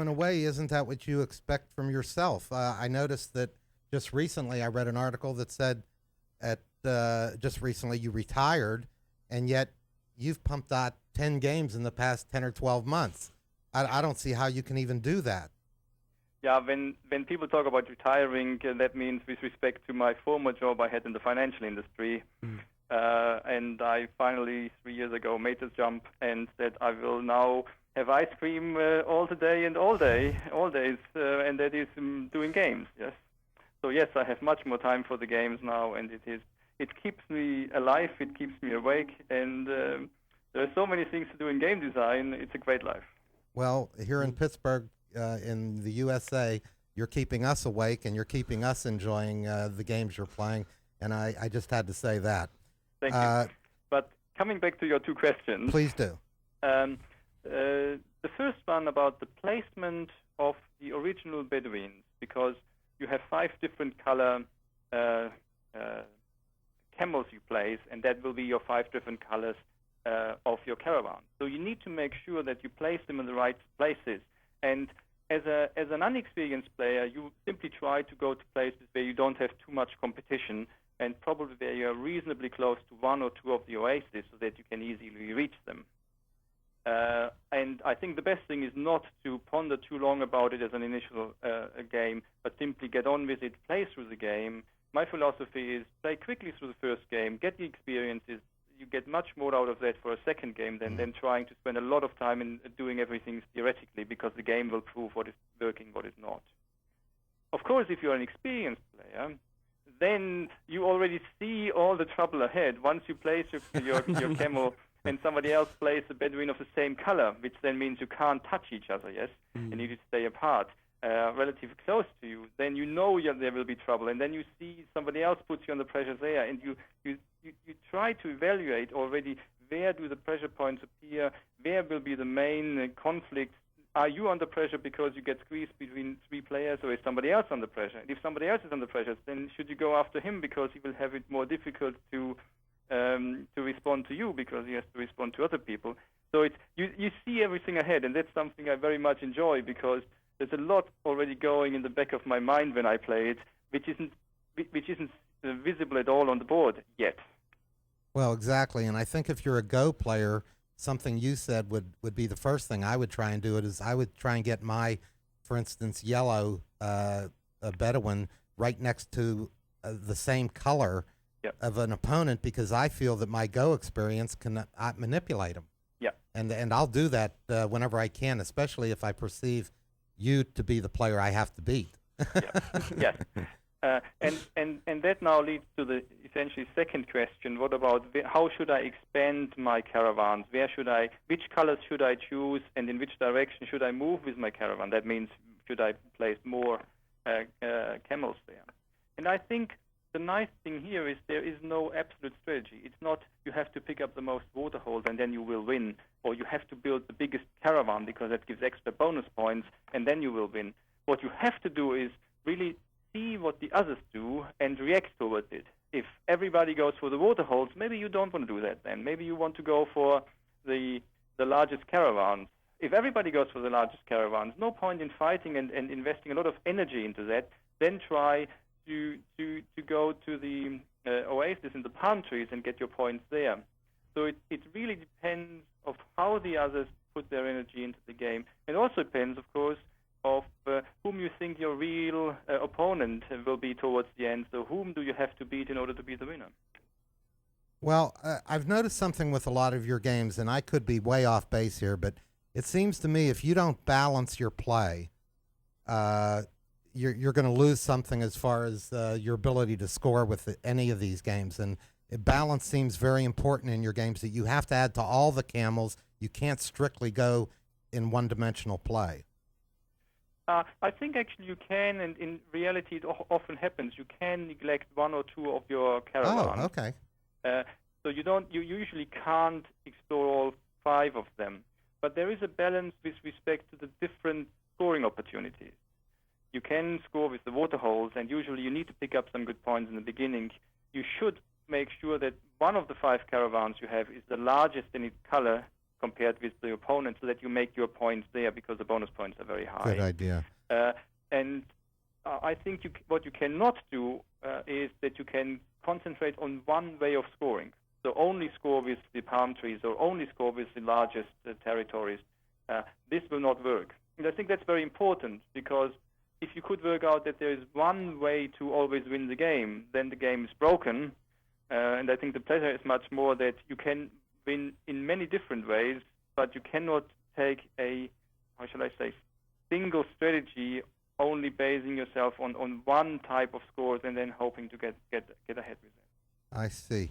a way, isn't that what you expect from yourself? I noticed that just recently I read an article that said just recently you retired, and yet you've pumped out 10 games in the past 10 or 12 months. I don't see how you can even do that. Yeah, when people talk about retiring, that means with respect to my former job I had in the financial industry. And I finally, 3 years ago, made this jump and said I will now have ice cream all day and all days, and that is doing games, yes. So yes, I have much more time for the games now, and it keeps me alive, it keeps me awake, and there are so many things to do in game design. It's a great life. Well, here in Pittsburgh, in the USA, you're keeping us awake and you're keeping us enjoying the games you're playing, and I just had to say that. Thank you. But coming back to your two questions. Please do. The first one about the placement of the original Bedouins, because you have 5 different color camels you place, and that will be your 5 different colors of your caravan. So you need to make sure that you place them in the right places. And as an unexperienced player, you simply try to go to places where you don't have too much competition, and probably where you are reasonably close to 1 or 2 of the oases so that you can easily reach them. And I think the best thing is not to ponder too long about it as an initial game, but simply get on with it, play through the game. My philosophy is play quickly through the first game, get the experiences. You get much more out of that for a second game than trying to spend a lot of time in doing everything theoretically, because the game will prove what is working, what is not. Of course, if you're an experienced player, then you already see all the trouble ahead. Once you place your camel and somebody else plays a Bedouin of the same color, which then means you can't touch each other, yes, and you need to stay apart, relatively close to you, then you know there will be trouble, and then you see somebody else puts you under pressure there, and you try to evaluate already where do the pressure points appear, where will be the main conflicts. Are you under pressure because you get squeezed between 3 players, or is somebody else under pressure? And if somebody else is under pressure, then should you go after him because he will have it more difficult to respond to you because he has to respond to other people? So you see everything ahead, and that's something I very much enjoy, because there's a lot already going in the back of my mind when I play it, which isn't visible at all on the board yet. Well, exactly, and I think if you're a Go player, something you said would be the first thing I would try and do. It is I would try and get my, for instance, yellow Bedouin right next to the same color of an opponent, because I feel that my Go experience can manipulate them. Yeah. And I'll do that whenever I can, especially if I perceive you to be the player I have to beat. Yes. And that now leads to the essentially second question. What about how should I expand my caravans? Which colors should I choose, and in which direction should I move with my caravan? That means, should I place more camels there? And I think the nice thing here is there is no absolute strategy. It's not you have to pick up the most water holes and then you will win, or you have to build the biggest caravan because that gives extra bonus points and then you will win. What you have to do is really see what the others do and react towards it. If everybody goes for the water holes, maybe you don't want to do that then. Maybe you want to go for the largest caravans. If everybody goes for the largest caravans, no point in fighting and investing a lot of energy into that. Then try to go to the oasis in the palm trees and get your points there. So it really depends of how the others put their energy into the game. It also depends, of course, of whom you think your real opponent will be towards the end. So whom do you have to beat in order to be the winner? Well, I've noticed something with a lot of your games, and I could be way off base here, but it seems to me if you don't balance your play, you're going to lose something as far as your ability to score with any of these games. And balance seems very important in your games, that you have to add to all the camels. You can't strictly go in one-dimensional play. I think actually you can, and in reality it often happens. You can neglect 1 or 2 of your caravans. Oh, okay. So you usually can't explore all 5 of them. But there is a balance with respect to the different scoring opportunities. You can score with the water holes, and usually you need to pick up some good points in the beginning. You should make sure that one of the 5 caravans you have is the largest in its color compared with the opponent, so that you make your points there, because the bonus points are very high. Good idea. And I think what you cannot do is that you can concentrate on one way of scoring. So only score with the palm trees or only score with the largest territories. This will not work. And I think that's very important, because if you could work out that there is one way to always win the game, then the game is broken. And I think the pleasure is much more that you can win in many different ways, but you cannot take a, how shall I say, single strategy, only basing yourself on one type of scores and then hoping to get ahead with it. I see.